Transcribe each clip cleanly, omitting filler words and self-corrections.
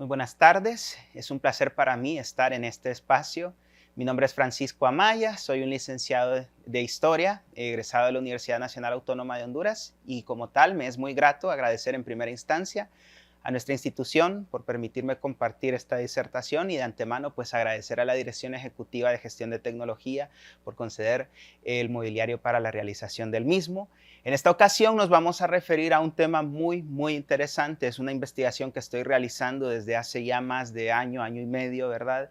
Muy buenas tardes, es un placer para mí estar en este espacio. Mi nombre es Francisco Amaya, soy un licenciado de Historia, egresado de la Universidad Nacional Autónoma de Honduras y como tal me es muy grato agradecer en primera instancia a nuestra institución por permitirme compartir esta disertación y de antemano pues agradecer a la Dirección Ejecutiva de Gestión de Tecnología por conceder el mobiliario para la realización del mismo. En esta ocasión nos vamos a referir a un tema muy interesante, es una investigación que estoy realizando desde hace ya más de año y medio, ¿verdad?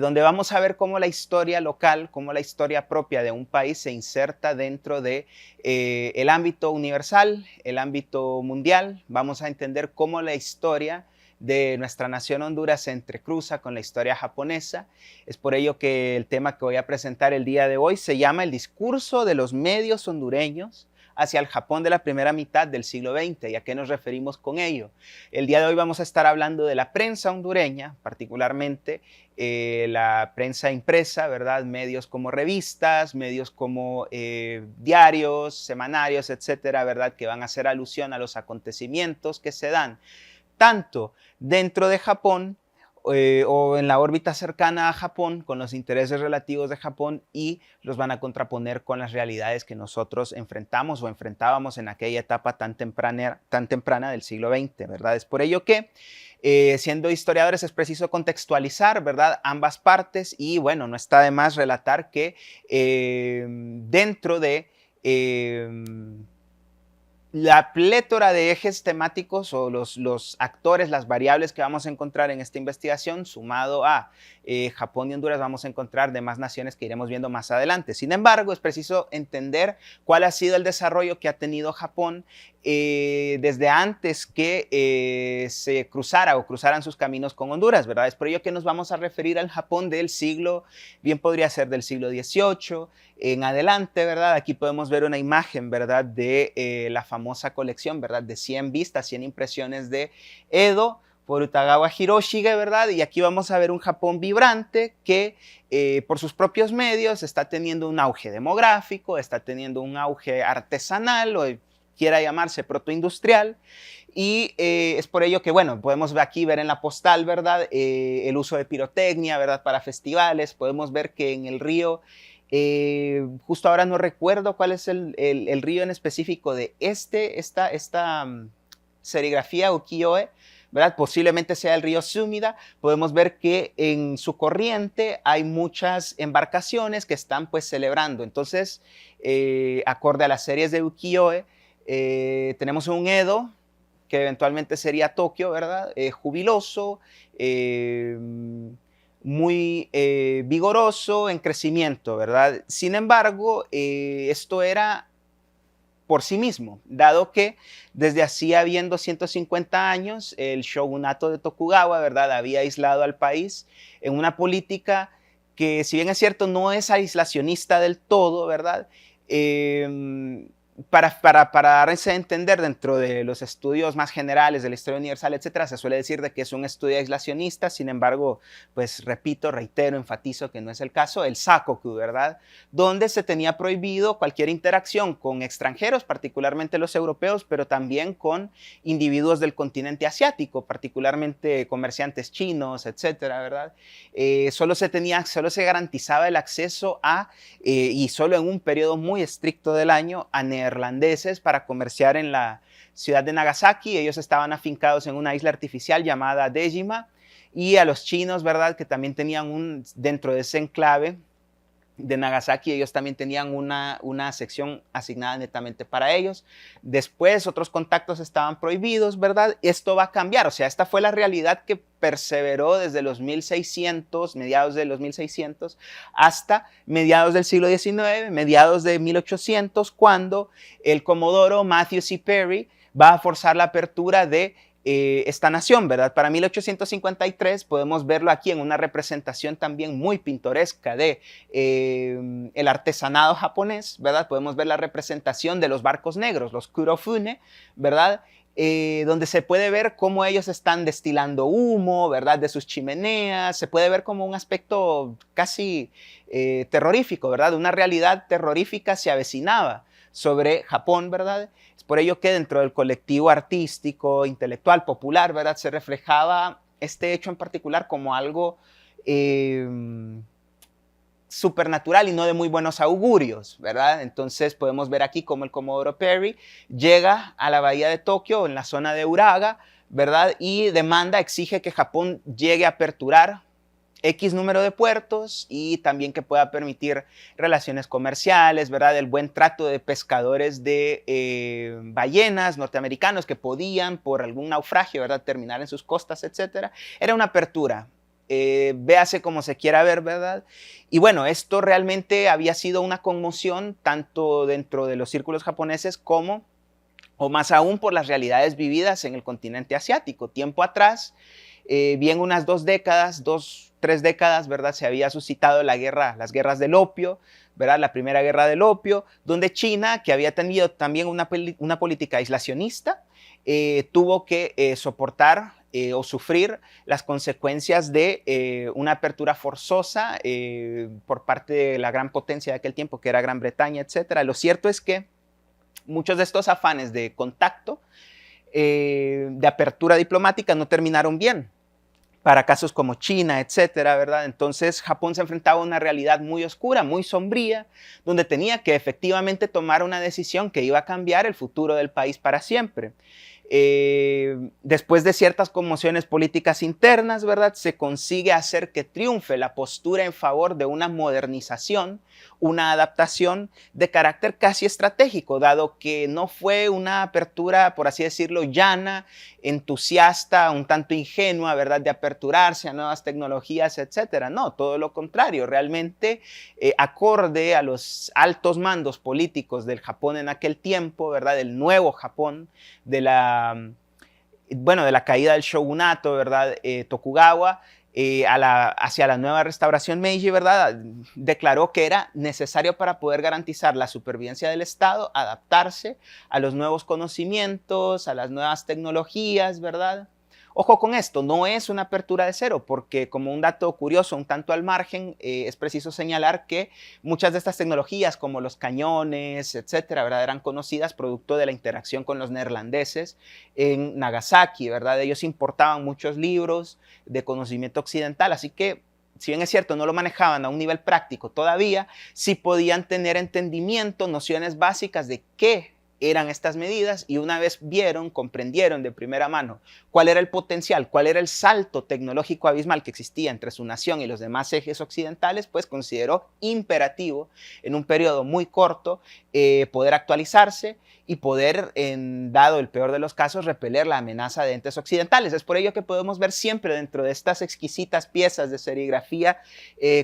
Donde vamos a ver cómo la historia local, cómo la historia propia de un país se inserta dentro de el ámbito universal, el ámbito mundial. Vamos a entender cómo la historia de nuestra nación Honduras se entrecruza con la historia japonesa. Es por ello que el tema que voy a presentar el día de hoy se llama El discurso de los medios hondureños hacia el Japón de la primera mitad del siglo XX. ¿Y a qué nos referimos con ello? El día de hoy vamos a estar hablando de la prensa hondureña, particularmente la prensa impresa, ¿verdad? Medios como revistas, medios como diarios, semanarios, etcétera, ¿verdad? Que van a hacer alusión a los acontecimientos que se dan tanto dentro de Japón o en la órbita cercana a Japón, con los intereses relativos de Japón, y los van a contraponer con las realidades que nosotros enfrentamos o enfrentábamos en aquella etapa tan temprana del siglo XX, ¿verdad? Es por ello que, siendo historiadores, es preciso contextualizar, ¿verdad?, ambas partes y, bueno, no está de más relatar que dentro de la plétora de ejes temáticos o los actores, las variables que vamos a encontrar en esta investigación, sumado a Japón y Honduras, vamos a encontrar demás naciones que iremos viendo más adelante. Sin embargo, es preciso entender cuál ha sido el desarrollo que ha tenido Japón desde antes que se cruzara o cruzaran sus caminos con Honduras, ¿verdad? Es por ello que nos vamos a referir al Japón del siglo, bien podría ser del siglo XVIII en adelante, ¿verdad? Aquí podemos ver una imagen, ¿verdad?, de la famosa colección, ¿verdad?, de 100 vistas, 100 impresiones de Edo por Utagawa Hiroshige, ¿verdad? Y aquí vamos a ver un Japón vibrante que por sus propios medios está teniendo un auge demográfico, está teniendo un auge artesanal o quiera llamarse protoindustrial, y es por ello que, bueno, podemos aquí ver en la postal, ¿verdad?, el uso de pirotecnia, ¿verdad?, para festivales. Podemos ver que en el río, justo ahora no recuerdo cuál es el río en específico de esta serigrafía ukiyo-e, ¿verdad? Posiblemente sea el río Sumida. Podemos ver que en su corriente hay muchas embarcaciones que están pues celebrando. Entonces, acorde a las series de ukiyo-e, tenemos un Edo, que eventualmente sería Tokio, ¿verdad? Jubiloso, muy vigoroso, en crecimiento, ¿verdad? Sin embargo, esto era por sí mismo, dado que desde hacía bien 250 años el shogunato de Tokugawa, ¿verdad?, había aislado al país en una política que, si bien es cierto, no es aislacionista del todo, ¿verdad? Para darse a entender dentro de los estudios más generales de la historia universal, etcétera, se suele decir de que es un estudio aislacionista. Sin embargo, pues repito, reitero, enfatizo que no es el caso. El sakoku, ¿verdad?, donde se tenía prohibido cualquier interacción con extranjeros, particularmente los europeos, pero también con individuos del continente asiático, particularmente comerciantes chinos, etcétera, ¿verdad? Solo se garantizaba el acceso a, y solo en un periodo muy estricto del año, a neerlandeses para comerciar en la ciudad de Nagasaki. Ellos estaban afincados en una isla artificial llamada Dejima, y a los chinos, ¿verdad?, que también tenían dentro de ese enclave de Nagasaki, ellos también tenían una sección asignada netamente para ellos. Después otros contactos estaban prohibidos, ¿verdad? Esto va a cambiar, o sea, esta fue la realidad que perseveró desde los 1600, mediados de los 1600, hasta mediados del siglo XIX, mediados de 1800, cuando el comodoro Matthew C. Perry va a forzar la apertura de esta nación, ¿verdad? Para 1853 podemos verlo aquí en una representación también muy pintoresca de el artesanado japonés, ¿verdad? Podemos ver la representación de los barcos negros, los kurofune, ¿verdad? Donde se puede ver cómo ellos están destilando humo, ¿verdad?, de sus chimeneas. Se puede ver como un aspecto casi terrorífico, ¿verdad? Una realidad terrorífica se avecinaba sobre Japón, ¿verdad? Es por ello que dentro del colectivo artístico, intelectual, popular, ¿verdad?, se reflejaba este hecho en particular como algo supernatural y no de muy buenos augurios, ¿verdad? Entonces podemos ver aquí cómo el Comodoro Perry llega a la bahía de Tokio, en la zona de Uraga, ¿verdad? Y exige que Japón llegue a aperturar X número de puertos y también que pueda permitir relaciones comerciales, ¿verdad? El buen trato de pescadores de ballenas norteamericanos que podían, por algún naufragio, ¿verdad?, terminar en sus costas, etcétera. Era una apertura. Véase como se quiera ver, ¿verdad? Y bueno, esto realmente había sido una conmoción tanto dentro de los círculos japoneses como, o más aún, por las realidades vividas en el continente asiático. Tiempo atrás, bien unas 3 décadas, ¿verdad? Se había suscitado las guerras del opio, ¿verdad? La primera guerra del opio, donde China, que había tenido también una política aislacionista, tuvo que soportar o sufrir las consecuencias de una apertura forzosa por parte de la gran potencia de aquel tiempo, que era Gran Bretaña, etc. Lo cierto es que muchos de estos afanes de contacto, de apertura diplomática, no terminaron bien para casos como China, etcétera, ¿verdad? Entonces Japón se enfrentaba a una realidad muy oscura, muy sombría, donde tenía que efectivamente tomar una decisión que iba a cambiar el futuro del país para siempre. Después de ciertas conmociones políticas internas, ¿verdad?, se consigue hacer que triunfe la postura en favor de una modernización, una adaptación de carácter casi estratégico, dado que no fue una apertura, por así decirlo, llana, entusiasta, un tanto ingenua, ¿verdad?, de aperturarse a nuevas tecnologías, etcétera. No, todo lo contrario, realmente acorde a los altos mandos políticos del Japón en aquel tiempo, ¿verdad?, del nuevo Japón, de la caída del shogunato, ¿verdad?, Tokugawa, hacia la nueva restauración Meiji, ¿verdad?, declaró que era necesario, para poder garantizar la supervivencia del Estado, adaptarse a los nuevos conocimientos, a las nuevas tecnologías, ¿verdad? Ojo con esto, no es una apertura de cero, porque, como un dato curioso, un tanto al margen, es preciso señalar que muchas de estas tecnologías, como los cañones, etcétera, ¿verdad?, eran conocidas producto de la interacción con los neerlandeses en Nagasaki, ¿verdad? Ellos importaban muchos libros de conocimiento occidental, así que, si bien es cierto, no lo manejaban a un nivel práctico todavía, sí podían tener entendimiento, nociones básicas de qué eran estas medidas, y una vez comprendieron de primera mano cuál era el potencial, cuál era el salto tecnológico abismal que existía entre su nación y los demás ejes occidentales, pues consideró imperativo en un periodo muy corto poder actualizarse y poder, dado el peor de los casos, repeler la amenaza de entes occidentales. Es por ello que podemos ver siempre dentro de estas exquisitas piezas de serigrafía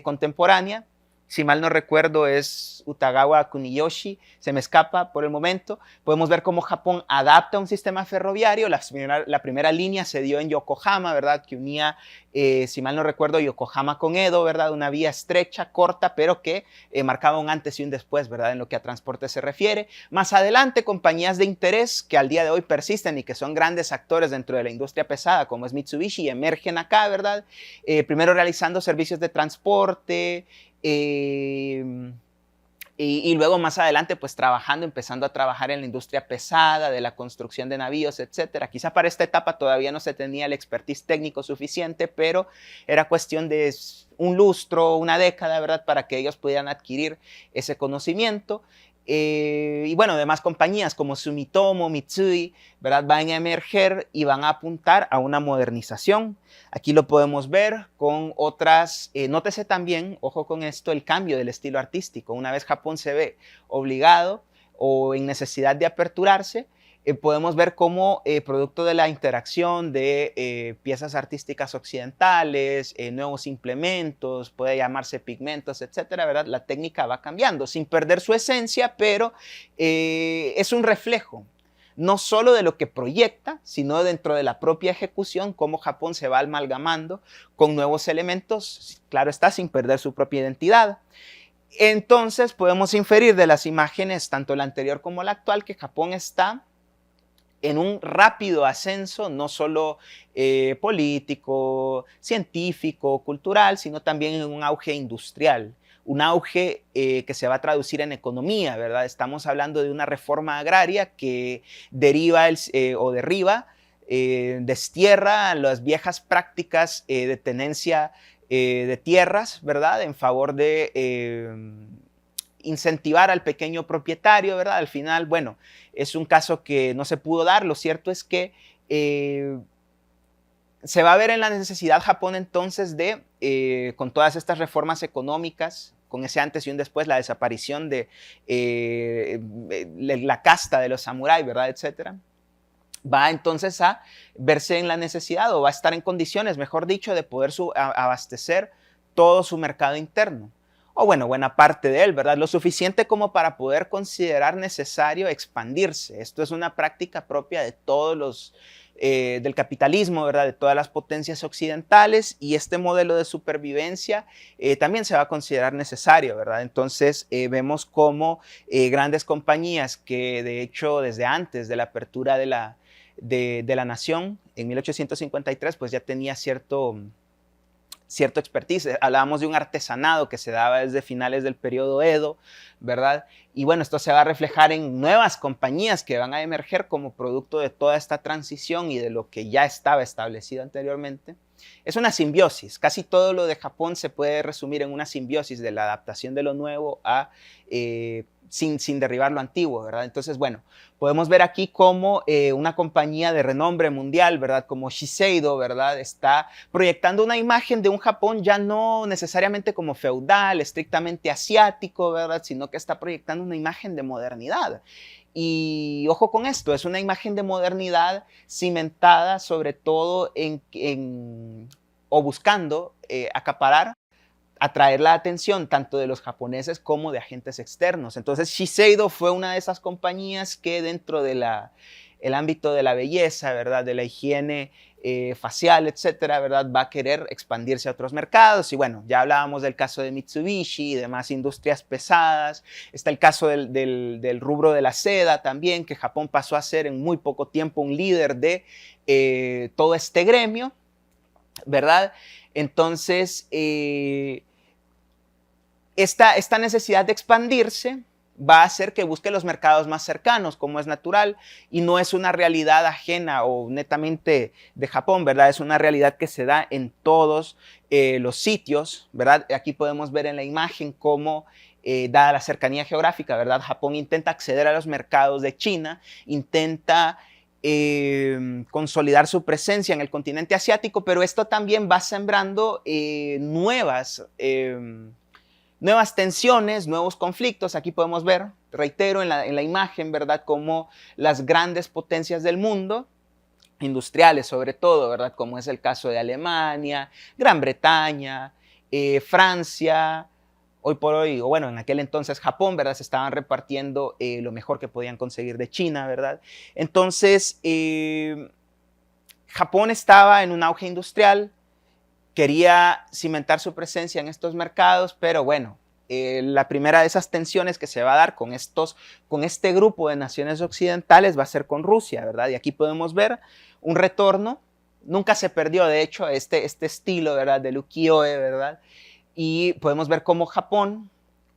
contemporánea, si mal no recuerdo es Utagawa Kuniyoshi, se me escapa por el momento, podemos ver cómo Japón adapta un sistema ferroviario. La primera línea se dio en Yokohama, ¿verdad?, que unía, si mal no recuerdo, Yokohama con Edo, ¿verdad?, una vía estrecha, corta, pero que marcaba un antes y un después, ¿verdad?, en lo que a transporte se refiere. Más adelante, compañías de interés que al día de hoy persisten y que son grandes actores dentro de la industria pesada, como es Mitsubishi, emergen acá, ¿verdad?, primero realizando servicios de transporte, y luego más adelante pues empezando a trabajar en la industria pesada, de la construcción de navíos, etcétera. Quizá para esta etapa todavía no se tenía el expertise técnico suficiente, pero era cuestión de un lustro, una década, ¿verdad?, para que ellos pudieran adquirir ese conocimiento. Y bueno, demás compañías como Sumitomo, Mitsui, ¿verdad?, van a emerger y van a apuntar a una modernización. Aquí lo podemos ver con otras, nótese también, ojo con esto, el cambio del estilo artístico. Una vez Japón se ve obligado o en necesidad de aperturarse, podemos ver cómo, producto de la interacción de piezas artísticas occidentales, nuevos implementos, puede llamarse pigmentos, etcétera, ¿verdad?, la técnica va cambiando sin perder su esencia, pero es un reflejo no solo de lo que proyecta, sino dentro de la propia ejecución, cómo Japón se va amalgamando con nuevos elementos, claro está, sin perder su propia identidad. Entonces podemos inferir de las imágenes, tanto la anterior como la actual, que Japón está en un rápido ascenso, no solo político, científico, cultural, sino también en un auge industrial, un auge que se va a traducir en economía, ¿verdad? Estamos hablando de una reforma agraria que deriva o derriba destierra las viejas prácticas de tenencia de tierras, ¿verdad? En favor de incentivar al pequeño propietario, ¿verdad? Al final, bueno, es un caso que no se pudo dar. Lo cierto es que se va a ver en la necesidad Japón entonces de, con todas estas reformas económicas, con ese antes y un después, la desaparición de la casta de los samuráis, ¿verdad? Etcétera. Va entonces a verse en la necesidad, o va a estar en condiciones, mejor dicho, de poder abastecer todo su mercado interno. O bueno, buena parte de él, ¿verdad? Lo suficiente como para poder considerar necesario expandirse. Esto es una práctica propia de todos los, del capitalismo, ¿verdad? De todas las potencias occidentales, y este modelo de supervivencia también se va a considerar necesario, ¿verdad? Entonces vemos cómo grandes compañías que de hecho desde antes de la apertura de la nación en 1853 pues ya tenía cierto expertise. Hablábamos de un artesanado que se daba desde finales del periodo Edo, ¿verdad? Y bueno, esto se va a reflejar en nuevas compañías que van a emerger como producto de toda esta transición y de lo que ya estaba establecido anteriormente. Es una simbiosis. Casi todo lo de Japón se puede resumir en una simbiosis de la adaptación de lo nuevo a sin derribar lo antiguo, ¿verdad? Entonces, bueno, podemos ver aquí cómo una compañía de renombre mundial, ¿verdad? Como Shiseido, ¿verdad? Está proyectando una imagen de un Japón ya no necesariamente como feudal, estrictamente asiático, ¿verdad? Sino que está proyectando una imagen de modernidad. Y ojo con esto, es una imagen de modernidad cimentada sobre todo o buscando acaparar, atraer la atención tanto de los japoneses como de agentes externos. Entonces Shiseido fue una de esas compañías que dentro de el ámbito de la belleza, ¿verdad? De la higiene facial, etcétera, ¿verdad? Va a querer expandirse a otros mercados. Y bueno, ya hablábamos del caso de Mitsubishi y demás industrias pesadas. Está el caso del rubro de la seda también, que Japón pasó a ser en muy poco tiempo un líder de todo este gremio, ¿verdad? Entonces, esta necesidad de expandirse va a hacer que busque los mercados más cercanos, como es natural, y no es una realidad ajena o netamente de Japón, ¿verdad? Es una realidad que se da en todos los sitios, ¿verdad? Aquí podemos ver en la imagen cómo, dada la cercanía geográfica, ¿verdad? Japón intenta acceder a los mercados de China, intenta consolidar su presencia en el continente asiático, pero esto también va sembrando nuevas tensiones, nuevos conflictos. Aquí podemos ver, reitero, en la imagen, ¿verdad? Como las grandes potencias del mundo, industriales sobre todo, ¿verdad? Como es el caso de Alemania, Gran Bretaña, Francia, hoy por hoy, o bueno, en aquel entonces Japón, ¿verdad? Se estaban repartiendo lo mejor que podían conseguir de China, ¿verdad? Entonces, Japón estaba en un auge industrial, quería cimentar su presencia en estos mercados, pero bueno, la primera de esas tensiones que se va a dar con este grupo de naciones occidentales va a ser con Rusia, ¿verdad? Y aquí podemos ver un retorno, nunca se perdió, de hecho, este estilo, ¿verdad? Del ukiyo-e, ¿verdad? Y podemos ver cómo Japón,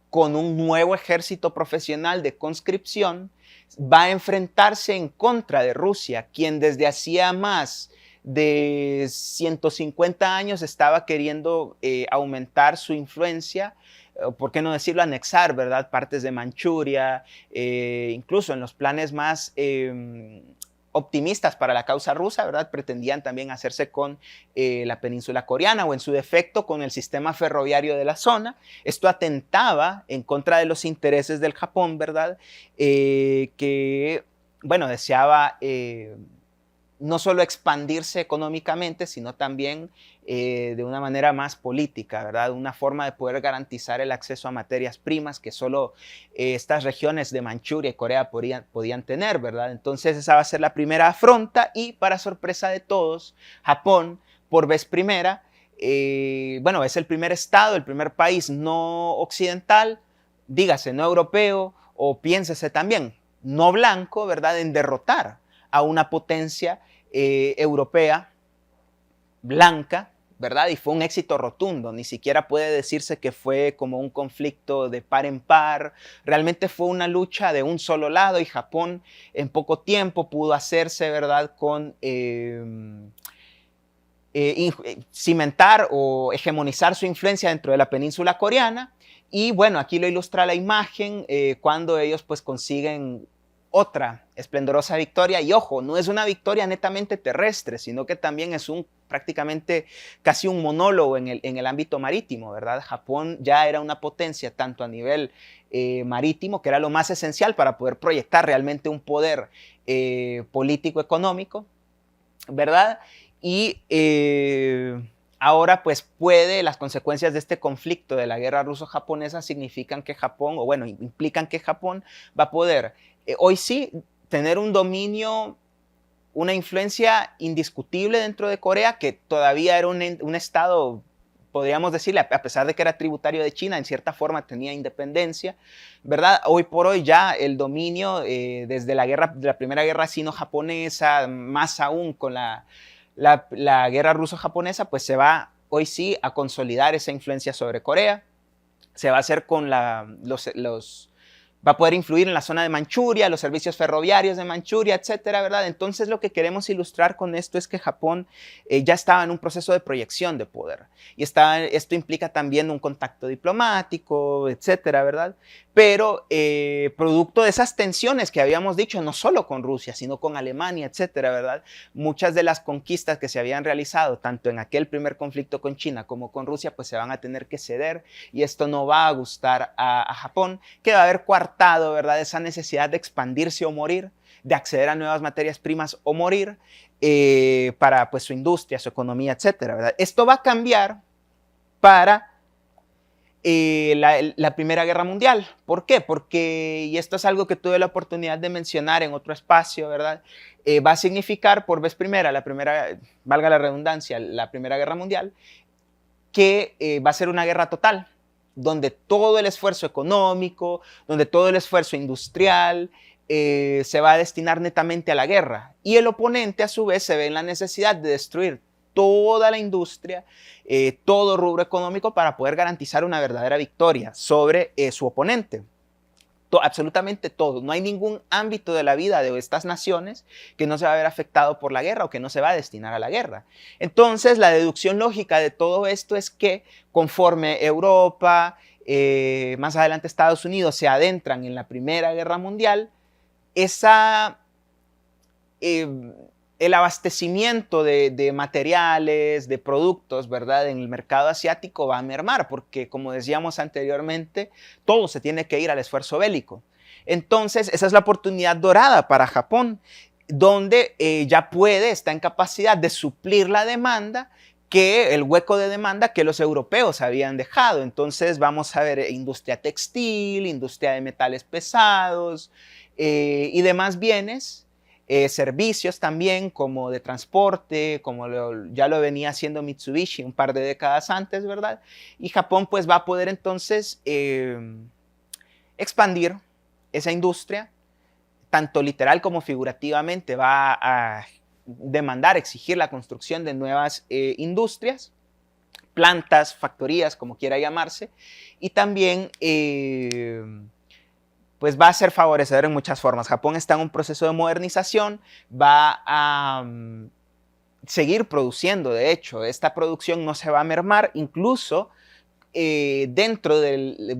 con un nuevo ejército profesional de conscripción, va a enfrentarse en contra de Rusia, quien desde hacía más de 150 años estaba queriendo aumentar su influencia, por qué no decirlo, anexar, ¿verdad? Partes de Manchuria, incluso en los planes más optimistas para la causa rusa, ¿verdad? Pretendían también hacerse con la península coreana o en su defecto con el sistema ferroviario de la zona. Esto atentaba en contra de los intereses del Japón, ¿verdad? Que, bueno, deseaba no solo expandirse económicamente, sino también de una manera más política, ¿verdad? Una forma de poder garantizar el acceso a materias primas que solo estas regiones de Manchuria y Corea podían tener, ¿verdad? Entonces esa va a ser la primera afronta y, para sorpresa de todos, Japón, por vez primera, bueno, es el primer estado, el primer país no occidental, dígase no europeo o piénsese también no blanco, ¿verdad?, en derrotar a una potencia europea blanca, ¿verdad? Y fue un éxito rotundo, ni siquiera puede decirse que fue como un conflicto de par en par, realmente fue una lucha de un solo lado y Japón en poco tiempo pudo hacerse, ¿verdad?, con cimentar o hegemonizar su influencia dentro de la península coreana. Y bueno, aquí lo ilustra la imagen cuando ellos pues consiguen otra esplendorosa victoria. Y ojo, no es una victoria netamente terrestre, sino que también es prácticamente casi un monólogo en el ámbito marítimo, ¿verdad? Japón ya era una potencia tanto a nivel marítimo, que era lo más esencial para poder proyectar realmente un poder político-económico, ¿verdad? Y ahora pues las consecuencias de este conflicto de la guerra ruso-japonesa significan que Japón, o bueno, implican que Japón va a poder hoy sí tener un dominio, una influencia indiscutible dentro de Corea, que todavía era un estado, podríamos decirle, a pesar de que era tributario de China, en cierta forma tenía independencia, ¿verdad? Hoy por hoy ya el dominio desde la primera guerra sino-japonesa, más aún con la guerra ruso-japonesa, pues se va hoy sí a consolidar esa influencia sobre Corea. Se va a hacer con va a poder influir en la zona de Manchuria, los servicios ferroviarios de Manchuria, etcétera, ¿verdad? Entonces lo que queremos ilustrar con esto es que Japón ya estaba en un proceso de proyección de poder. Y esto implica también un contacto diplomático, etcétera, ¿verdad? Pero producto de esas tensiones que habíamos dicho, no solo con Rusia, sino con Alemania, etcétera, ¿verdad? Muchas de las conquistas que se habían realizado, tanto en aquel primer conflicto con China como con Rusia, pues se van a tener que ceder y esto no va a gustar a Japón, que va a haber coartado, ¿verdad?, esa necesidad de expandirse o morir, de acceder a nuevas materias primas o morir para pues, su industria, su economía, etcétera, ¿verdad? Esto va a cambiar para la Primera Guerra Mundial. ¿Por qué? Porque, y esto es algo que tuve la oportunidad de mencionar en otro espacio, ¿verdad? Va a significar por vez primera, valga la redundancia, la Primera Guerra Mundial, que va a ser una guerra total, donde todo el esfuerzo económico, donde todo el esfuerzo industrial se va a destinar netamente a la guerra. Y el oponente, a su vez, se ve en la necesidad de destruir toda la industria, todo rubro económico para poder garantizar una verdadera victoria sobre su oponente. Absolutamente todo. No hay ningún ámbito de la vida de estas naciones que no se va a ver afectado por la guerra o que no se va a destinar a la guerra. Entonces, la deducción lógica de todo esto es que conforme Europa, más adelante Estados Unidos, se adentran en la Primera Guerra Mundial, el abastecimiento de materiales, de productos, ¿verdad?, en el mercado asiático va a mermar, porque como decíamos anteriormente, todo se tiene que ir al esfuerzo bélico. Entonces, esa es la oportunidad dorada para Japón, donde ya está en capacidad de suplir la demanda, el hueco de demanda que los europeos habían dejado. Entonces vamos a ver industria textil, industria de metales pesados y demás bienes. Servicios también como de transporte, como ya lo venía haciendo Mitsubishi un par de décadas antes, ¿verdad? Y Japón pues va a poder entonces expandir esa industria, tanto literal como figurativamente va a demandar, exigir la construcción de nuevas industrias, plantas, factorías, como quiera llamarse, y también pues va a ser favorecedor en muchas formas. Japón está en un proceso de modernización, va a seguir produciendo, de hecho, esta producción no se va a mermar, incluso dentro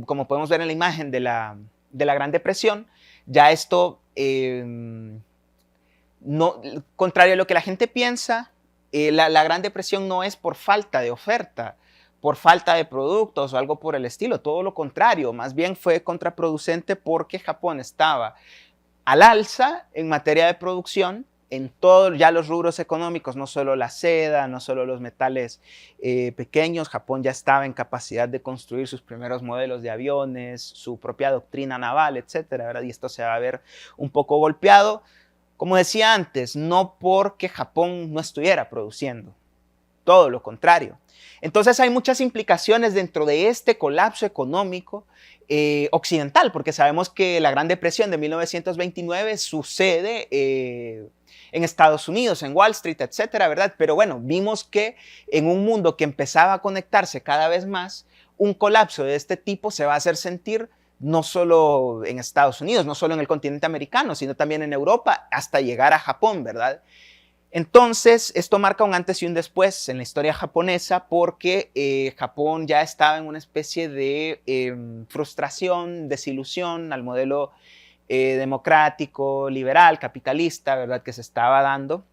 como podemos ver en la imagen de la Gran Depresión, ya esto, contrario a lo que la gente piensa, la Gran Depresión no es por falta de oferta, por falta de productos o algo por el estilo, todo lo contrario, más bien fue contraproducente porque Japón estaba al alza en materia de producción en todos ya los rubros económicos, no solo la seda, no solo los metales pequeños. Japón ya estaba en capacidad de construir sus primeros modelos de aviones, su propia doctrina naval, etcétera, ¿verdad? Y esto se va a ver un poco golpeado, como decía antes, no porque Japón no estuviera produciendo, todo lo contrario. Entonces hay muchas implicaciones dentro de este colapso económico occidental, porque sabemos que la Gran Depresión de 1929 sucede en Estados Unidos, en Wall Street, etcétera, ¿verdad? Pero bueno, vimos que en un mundo que empezaba a conectarse cada vez más, un colapso de este tipo se va a hacer sentir no solo en Estados Unidos, no solo en el continente americano, sino también en Europa, hasta llegar a Japón, ¿verdad? Entonces, esto marca un antes y un después en la historia japonesa porque Japón ya estaba en una especie de frustración, desilusión al modelo democrático, liberal, capitalista, ¿verdad? Que se estaba dando,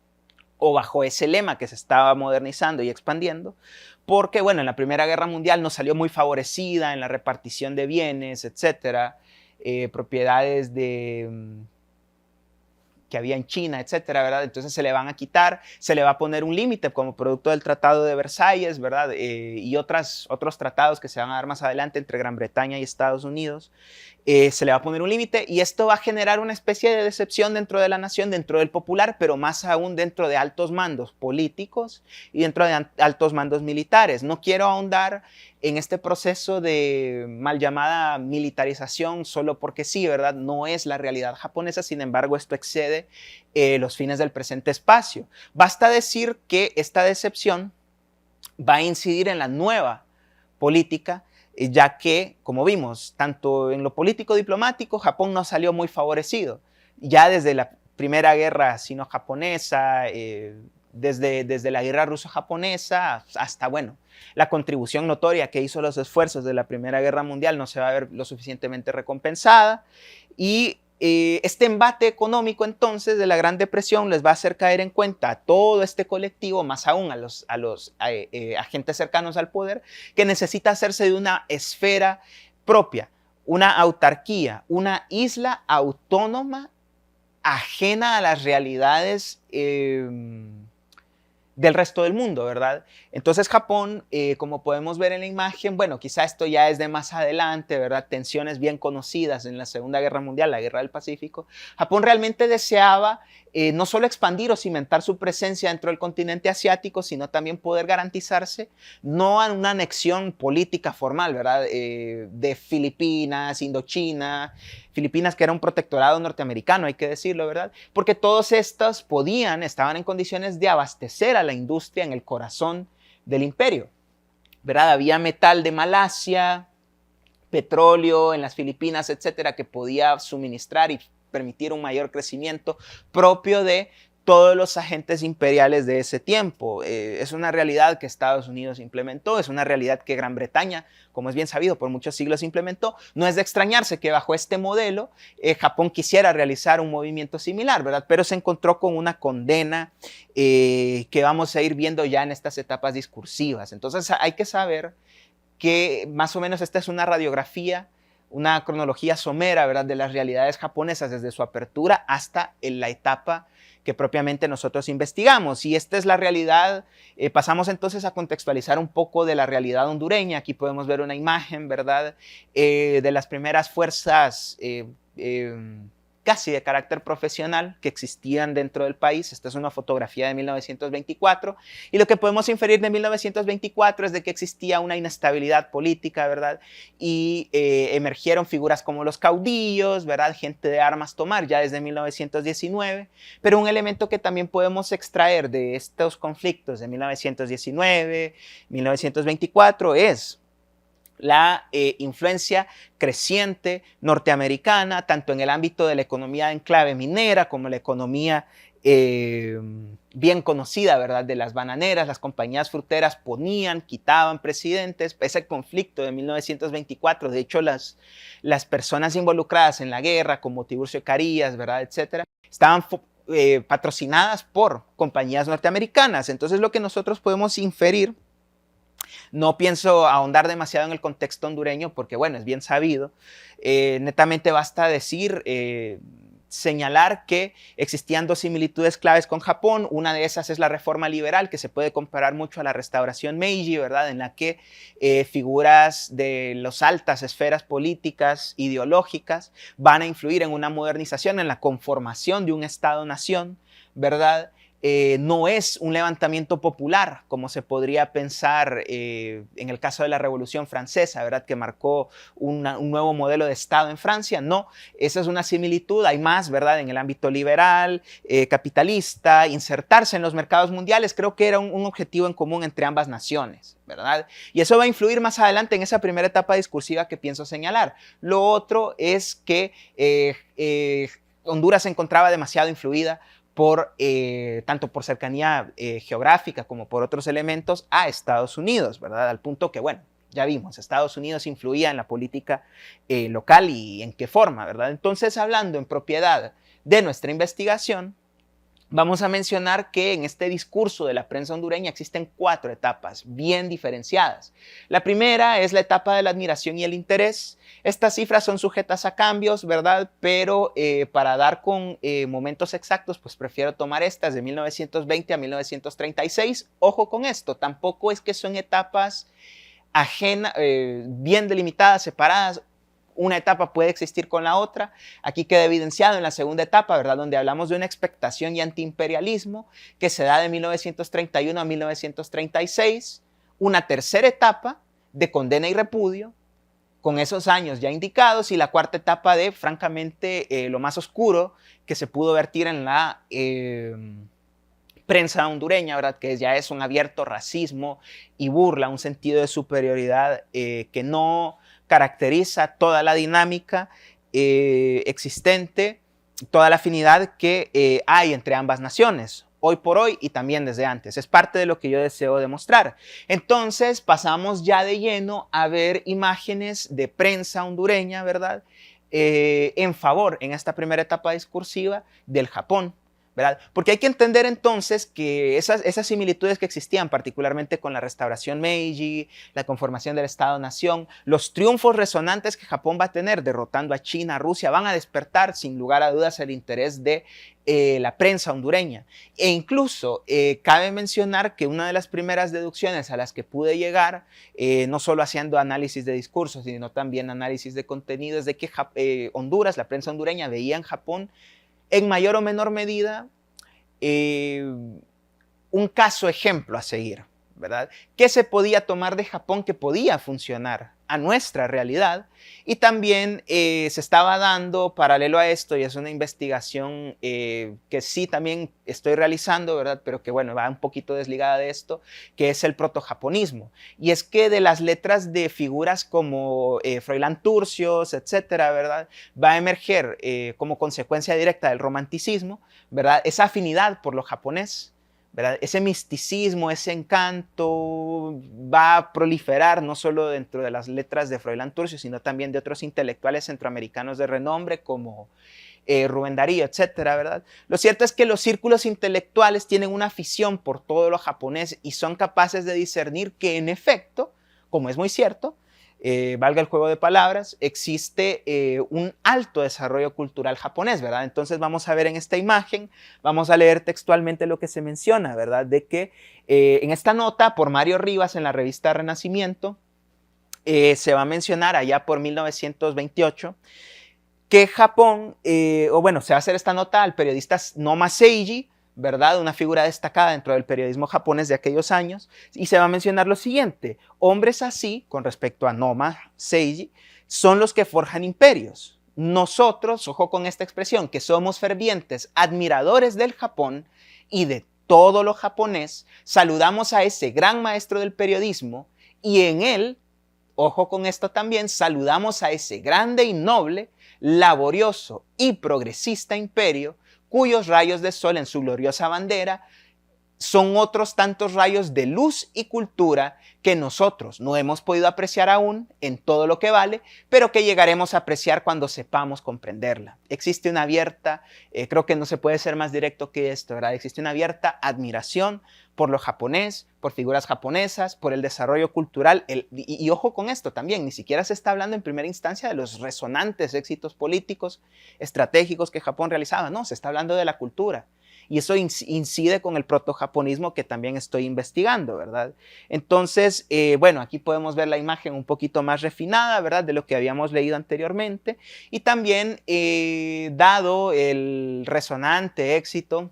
o bajo ese lema que se estaba modernizando y expandiendo, porque, bueno, en la Primera Guerra Mundial no salió muy favorecida en la repartición de bienes, etcétera, propiedades que había en China, etcétera, ¿verdad? Entonces se le van a quitar, se le va a poner un límite como producto del Tratado de Versalles, ¿verdad? Y otros tratados que se van a dar más adelante entre Gran Bretaña y Estados Unidos. Se le va a poner un límite y esto va a generar una especie de decepción dentro de la nación, dentro del popular, pero más aún dentro de altos mandos políticos y dentro de altos mandos militares. No quiero ahondar en este proceso de mal llamada militarización solo porque sí, ¿verdad? No es la realidad japonesa, sin embargo, esto excede los fines del presente espacio. Basta decir que esta decepción va a incidir en la nueva política, ya que, como vimos, tanto en lo político-diplomático, Japón no salió muy favorecido. Ya desde la Primera Guerra Sino-Japonesa, desde la Guerra Ruso-Japonesa hasta, bueno, la contribución notoria que hizo los esfuerzos de la Primera Guerra Mundial no se va a ver lo suficientemente recompensada. Y este embate económico entonces de la Gran Depresión les va a hacer caer en cuenta a todo este colectivo, más aún a los agentes cercanos al poder, que necesita hacerse de una esfera propia, una autarquía, una isla autónoma ajena a las realidades del resto del mundo, ¿verdad? Entonces Japón, como podemos ver en la imagen, bueno, quizá esto ya es de más adelante, ¿verdad? Tensiones bien conocidas en la Segunda Guerra Mundial, la Guerra del Pacífico. Japón realmente deseaba no solo expandir o cimentar su presencia dentro del continente asiático, sino también poder garantizarse no a una anexión política formal, ¿verdad? De Filipinas, Indochina, Filipinas que era un protectorado norteamericano, hay que decirlo, ¿verdad? Porque todos estos estaban en condiciones de abastecer a la industria en el corazón del imperio, ¿verdad? Había metal de Malasia, petróleo en las Filipinas, etcétera, que podía suministrar y permitir un mayor crecimiento propio de todos los agentes imperiales de ese tiempo. Es una realidad que Estados Unidos implementó, es una realidad que Gran Bretaña, como es bien sabido, por muchos siglos implementó. No es de extrañarse que bajo este modelo Japón quisiera realizar un movimiento similar, ¿verdad? Pero se encontró con una condena que vamos a ir viendo ya en estas etapas discursivas. Entonces hay que saber que más o menos esta es una radiografía, una cronología somera, ¿verdad?, de las realidades japonesas desde su apertura hasta en la etapa que propiamente nosotros investigamos. Y esta es la realidad. Pasamos entonces a contextualizar un poco de la realidad hondureña. Aquí podemos ver una imagen, ¿verdad?, de las primeras fuerzas casi de carácter profesional que existían dentro del país. Esta es una fotografía de 1924 y lo que podemos inferir de 1924 es de que existía una inestabilidad política, ¿verdad? Y emergieron figuras como los caudillos, ¿verdad? Gente de armas tomar ya desde 1919, pero un elemento que también podemos extraer de estos conflictos de 1919, 1924 es la influencia creciente norteamericana, tanto en el ámbito de la economía en clave minera como la economía bien conocida, ¿verdad?, de las bananeras. Las compañías fruteras ponían, quitaban presidentes. Ese conflicto de 1924, de hecho las personas involucradas en la guerra, como Tiburcio Carías, ¿verdad?, etcétera, estaban patrocinadas por compañías norteamericanas. Entonces lo que nosotros podemos inferir, no pienso ahondar demasiado en el contexto hondureño porque, bueno, es bien sabido. Netamente basta decir, señalar que existían dos similitudes claves con Japón. Una de esas es la reforma liberal, que se puede comparar mucho a la restauración Meiji, ¿verdad?, en la que figuras de las altas esferas políticas, ideológicas, van a influir en una modernización, en la conformación de un Estado-nación, ¿verdad?, no es un levantamiento popular, como se podría pensar en el caso de la Revolución Francesa, ¿verdad? Que marcó un nuevo modelo de Estado en Francia. No, esa es una similitud, hay más, ¿verdad? En el ámbito liberal, capitalista, insertarse en los mercados mundiales, creo que era un objetivo en común entre ambas naciones, ¿verdad? Y eso va a influir más adelante en esa primera etapa discursiva que pienso señalar. Lo otro es que Honduras se encontraba demasiado influida tanto por cercanía geográfica como por otros elementos a Estados Unidos, ¿verdad? Al punto que, bueno, ya vimos, Estados Unidos influía en la política local y en qué forma, ¿verdad? Entonces, hablando en propiedad de nuestra investigación, vamos a mencionar que en este discurso de la prensa hondureña existen 4 etapas bien diferenciadas. La primera es la etapa de la admiración y el interés. Estas cifras son sujetas a cambios, ¿verdad? Pero para dar con momentos exactos, pues prefiero tomar estas de 1920 a 1936. Ojo con esto, tampoco es que son etapas ajenas, bien delimitadas, separadas. Una etapa puede existir con la otra. Aquí queda evidenciado en la segunda etapa, ¿verdad? Donde hablamos de una expectación y antiimperialismo que se da de 1931 a 1936. Una tercera etapa de condena y repudio, con esos años ya indicados. Y la cuarta etapa de, francamente, lo más oscuro que se pudo vertir en la prensa hondureña, ¿verdad? Que ya es un abierto racismo y burla, un sentido de superioridad que no caracteriza toda la dinámica existente, toda la afinidad que hay entre ambas naciones, hoy por hoy y también desde antes. Es parte de lo que yo deseo demostrar. Entonces pasamos ya de lleno a ver imágenes de prensa hondureña, ¿verdad? En favor, en esta primera etapa discursiva, del Japón, ¿verdad? Porque hay que entender entonces que esas similitudes que existían, particularmente con la restauración Meiji, la conformación del Estado-Nación, los triunfos resonantes que Japón va a tener derrotando a China, a Rusia, van a despertar sin lugar a dudas el interés de la prensa hondureña. E incluso cabe mencionar que una de las primeras deducciones a las que pude llegar, no solo haciendo análisis de discursos, sino también análisis de contenido, es de que Honduras, la prensa hondureña, veía en Japón en mayor o menor medida un caso ejemplo a seguir, ¿verdad? ¿Qué se podía tomar de Japón que podía funcionar a nuestra realidad? Y también se estaba dando, paralelo a esto, y es una investigación que sí también estoy realizando, ¿verdad? Pero que, bueno, va un poquito desligada de esto, que es el protojaponismo. Y es que de las letras de figuras como Froilán Turcios, etcétera, ¿verdad? Va a emerger como consecuencia directa del romanticismo, ¿verdad? Esa afinidad por lo japonés, ¿verdad? Ese misticismo, ese encanto va a proliferar no solo dentro de las letras de Froilán Turcios, sino también de otros intelectuales centroamericanos de renombre como Rubén Darío, etcétera, ¿verdad? Lo cierto es que los círculos intelectuales tienen una afición por todo lo japonés y son capaces de discernir que, en efecto, como es muy cierto, valga el juego de palabras, existe un alto desarrollo cultural japonés, ¿verdad? Entonces vamos a ver en esta imagen, vamos a leer textualmente lo que se menciona, ¿verdad? De que en esta nota por Mario Rivas en la revista Renacimiento se va a mencionar allá por 1928 que Japón, se va a hacer esta nota al periodista Noma Seiji, ¿verdad? Una figura destacada dentro del periodismo japonés de aquellos años, y se va a mencionar lo siguiente: hombres así, con respecto a Noma Seiji, son los que forjan imperios. Nosotros, ojo con esta expresión, que somos fervientes admiradores del Japón y de todo lo japonés, saludamos a ese gran maestro del periodismo y en él, ojo con esto también, saludamos a ese grande y noble, laborioso y progresista imperio cuyos rayos de sol en su gloriosa bandera son otros tantos rayos de luz y cultura que nosotros no hemos podido apreciar aún en todo lo que vale, pero que llegaremos a apreciar cuando sepamos comprenderla. Existe una abierta, creo que no se puede ser más directo que esto, ¿verdad? Existe una abierta admiración por lo japonés, por figuras japonesas, por el desarrollo cultural. Y ojo con esto también, ni siquiera se está hablando en primera instancia de los resonantes éxitos políticos, estratégicos que Japón realizaba, no, se está hablando de la cultura. Y eso incide con el protojaponismo que también estoy investigando, ¿verdad? Entonces, bueno, aquí podemos ver la imagen un poquito más refinada, ¿verdad? De lo que habíamos leído anteriormente. Y también, dado el resonante éxito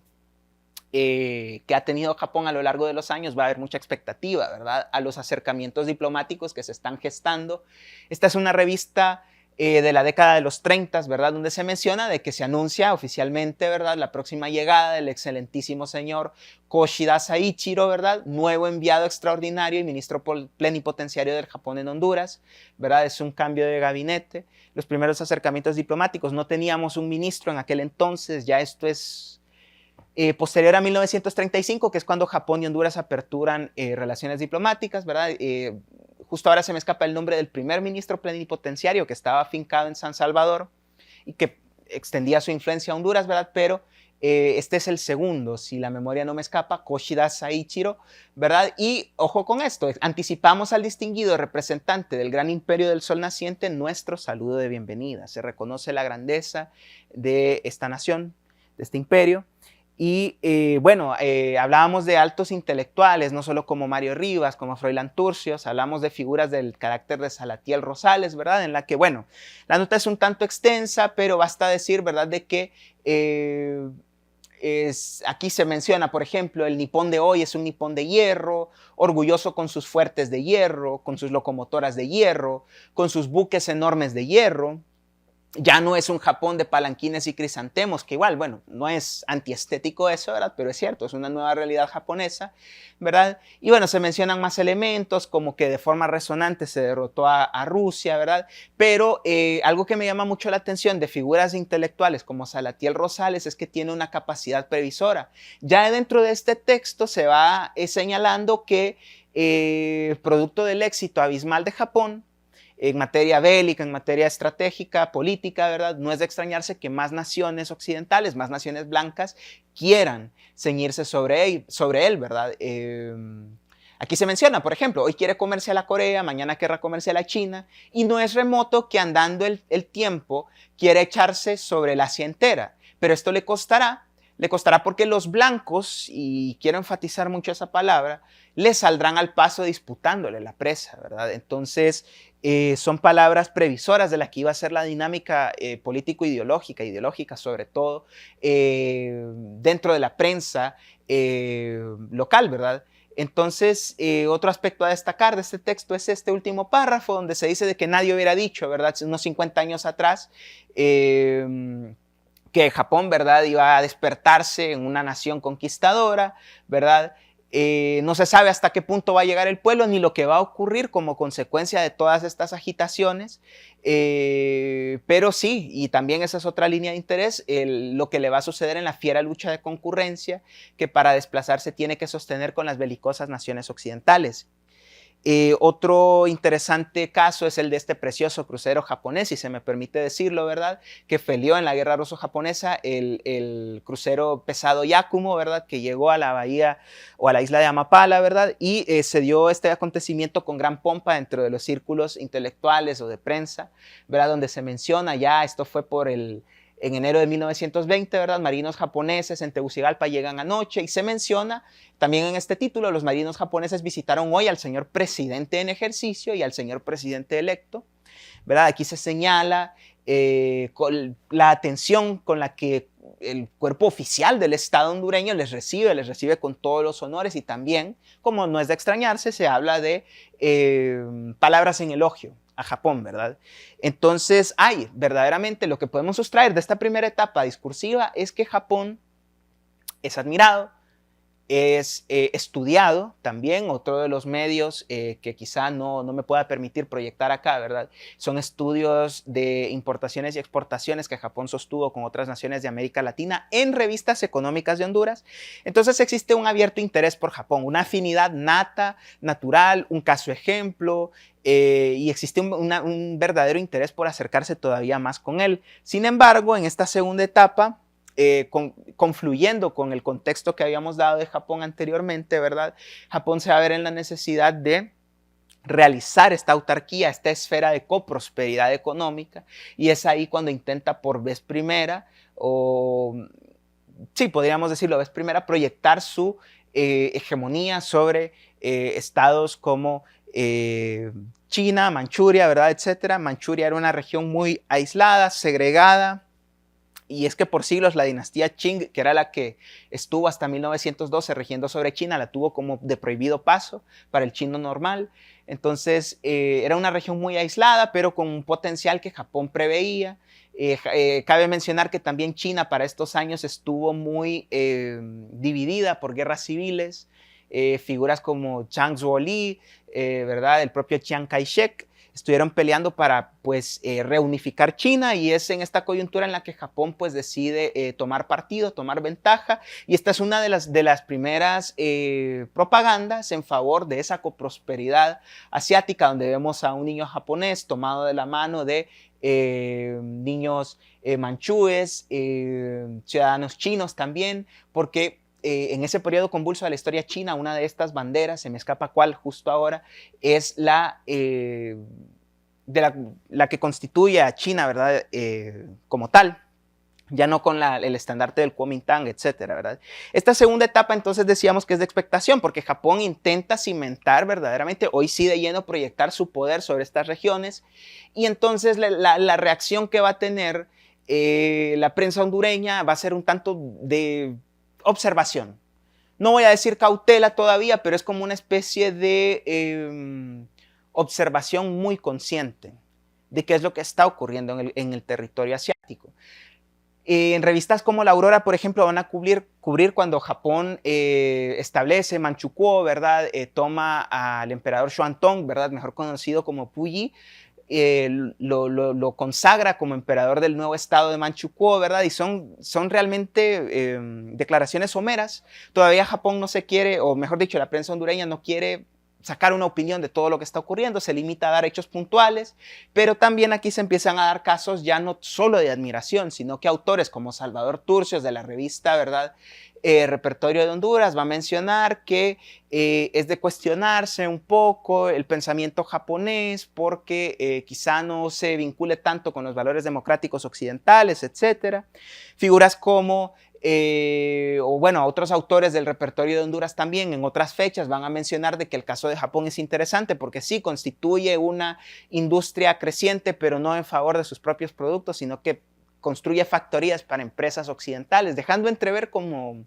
que ha tenido Japón a lo largo de los años, va a haber mucha expectativa, ¿verdad?, a los acercamientos diplomáticos que se están gestando. Esta es una revista de la década de los 30, ¿verdad?, donde se menciona de que se anuncia oficialmente, ¿verdad?, la próxima llegada del excelentísimo señor Koshida Saichiro, ¿verdad?, nuevo enviado extraordinario y ministro plenipotenciario del Japón en Honduras, ¿verdad?, es un cambio de gabinete. Los primeros acercamientos diplomáticos, no teníamos un ministro en aquel entonces, ya esto es posterior a 1935, que es cuando Japón y Honduras aperturan relaciones diplomáticas, ¿verdad? Justo ahora se me escapa el nombre del primer ministro plenipotenciario que estaba afincado en San Salvador y que extendía su influencia a Honduras, ¿verdad? Pero este es el segundo, si la memoria no me escapa, Koshida Saichiro, ¿verdad? Y ojo con esto, anticipamos al distinguido representante del gran imperio del sol naciente nuestro saludo de bienvenida. Se reconoce la grandeza de esta nación, de este imperio. Y bueno, hablábamos de altos intelectuales, no solo como Mario Rivas, como Froilán Turcios, hablamos de figuras del carácter de Salatiel Rosales, ¿verdad? En la que, bueno, la nota es un tanto extensa, pero basta decir, ¿verdad?, de que aquí se menciona, por ejemplo, el nipón de hoy es un nipón de hierro, orgulloso con sus fuertes de hierro, con sus locomotoras de hierro, con sus buques enormes de hierro. Ya no es un Japón de palanquines y crisantemos, que igual, bueno, no es antiestético eso, ¿verdad? Pero es cierto, es una nueva realidad japonesa, ¿verdad? Y bueno, se mencionan más elementos, como que de forma resonante se derrotó a Rusia, ¿verdad? Pero algo que me llama mucho la atención de figuras intelectuales como Salatiel Rosales es que tiene una capacidad previsora. Ya dentro de este texto se va señalando que producto del éxito abismal de Japón, en materia bélica, en materia estratégica, política, ¿verdad? No es de extrañarse que más naciones occidentales, más naciones blancas quieran ceñirse sobre él, ¿verdad? Aquí se menciona, por ejemplo, hoy quiere comerse a la Corea, mañana querrá comerse a la China, y no es remoto que andando el tiempo quiera echarse sobre la Asia entera, pero esto le costará porque los blancos, y quiero enfatizar mucho esa palabra, le saldrán al paso disputándole la presa, ¿verdad? Entonces, son palabras previsoras de la que iba a ser la dinámica político-ideológica sobre todo, dentro de la prensa local, ¿verdad? Entonces, otro aspecto a destacar de este texto es este último párrafo donde se dice de que nadie hubiera dicho, ¿verdad?, unos 50 años atrás, que Japón, ¿verdad?, iba a despertarse en una nación conquistadora, ¿verdad? No se sabe hasta qué punto va a llegar el pueblo ni lo que va a ocurrir como consecuencia de todas estas agitaciones, pero sí, y también esa es otra línea de interés, lo que le va a suceder en la fiera lucha de concurrencia que para desplazarse tiene que sostener con las belicosas naciones occidentales. Otro interesante caso es el de este precioso crucero japonés, si se me permite decirlo, ¿verdad?, que peleó en la guerra ruso-japonesa, el crucero pesado Yakumo, ¿verdad?, que llegó a la bahía o a la isla de Amapala, ¿verdad?, y se dio este acontecimiento con gran pompa dentro de los círculos intelectuales o de prensa, ¿verdad?, donde se menciona ya, esto fue en enero de 1920, ¿verdad?, marinos japoneses en Tegucigalpa llegan anoche y se menciona también en este título, los marinos japoneses visitaron hoy al señor presidente en ejercicio y al señor presidente electo, ¿verdad? Aquí se señala con la atención con la que el cuerpo oficial del Estado hondureño les recibe con todos los honores y también, como no es de extrañarse, se habla de palabras en elogio a Japón, ¿verdad? Entonces, verdaderamente lo que podemos sustraer de esta primera etapa discursiva es que Japón es admirado, es estudiado también, otro de los medios que quizá no me pueda permitir proyectar acá, ¿verdad? Son estudios de importaciones y exportaciones que Japón sostuvo con otras naciones de América Latina en revistas económicas de Honduras. Entonces existe un abierto interés por Japón, una afinidad nata, natural, un caso ejemplo, y existe un verdadero interés por acercarse todavía más con él. Sin embargo, en esta segunda etapa, confluyendo con el contexto que habíamos dado de Japón anteriormente, ¿verdad? Japón se va a ver en la necesidad de realizar esta autarquía, esta esfera de coprosperidad económica, y es ahí cuando intenta por vez primera, o sí, podríamos decirlo, vez primera, proyectar su hegemonía sobre estados como China, Manchuria, ¿verdad?, etcétera. Manchuria era una región muy aislada, segregada, Y es que por siglos la dinastía Qing, que era la que estuvo hasta 1912 regiendo sobre China, la tuvo como de prohibido paso para el chino normal. Entonces era una región muy aislada, pero con un potencial que Japón preveía. Cabe mencionar que también China para estos años estuvo muy dividida por guerras civiles. Figuras como Zhang Zuoli, ¿verdad? El propio Chiang Kai-shek, estuvieron peleando para pues reunificar China, y es en esta coyuntura en la que Japón pues decide tomar partido, tomar ventaja, y esta es una de las primeras propagandas en favor de esa coprosperidad asiática, donde vemos a un niño japonés tomado de la mano de niños manchúes, ciudadanos chinos también, porque en ese periodo convulso de la historia china, una de estas banderas, se me escapa cuál justo ahora, es la que constituye a China, ¿verdad? Como tal, ya no con el estandarte del Kuomintang, etcétera, ¿verdad? Esta segunda etapa, entonces, decíamos que es de expectación, porque Japón intenta cimentar verdaderamente, hoy sí de lleno, proyectar su poder sobre estas regiones, y entonces la reacción que va a tener la prensa hondureña va a ser un tanto de observación. No voy a decir cautela todavía, pero es como una especie de observación muy consciente de qué es lo que está ocurriendo en el territorio asiático. En revistas como La Aurora, por ejemplo, van a cubrir cuando Japón establece Manchukuo, ¿verdad? Toma al emperador Xuantong, ¿verdad? Mejor conocido como Puyi, lo consagra como emperador del nuevo estado de Manchukuo, ¿verdad? Y son realmente declaraciones someras. Todavía Japón no se quiere, o mejor dicho, la prensa hondureña no quiere sacar una opinión de todo lo que está ocurriendo, se limita a dar hechos puntuales, pero también aquí se empiezan a dar casos ya no solo de admiración, sino que autores como Salvador Turcios de la revista, ¿verdad? Repertorio de Honduras va a mencionar que es de cuestionarse un poco el pensamiento japonés porque quizá no se vincule tanto con los valores democráticos occidentales, etc. Figuras como o bueno, otros autores del repertorio de Honduras también en otras fechas van a mencionar de que el caso de Japón es interesante porque sí constituye una industria creciente, pero no en favor de sus propios productos, sino que construye factorías para empresas occidentales, dejando entrever como,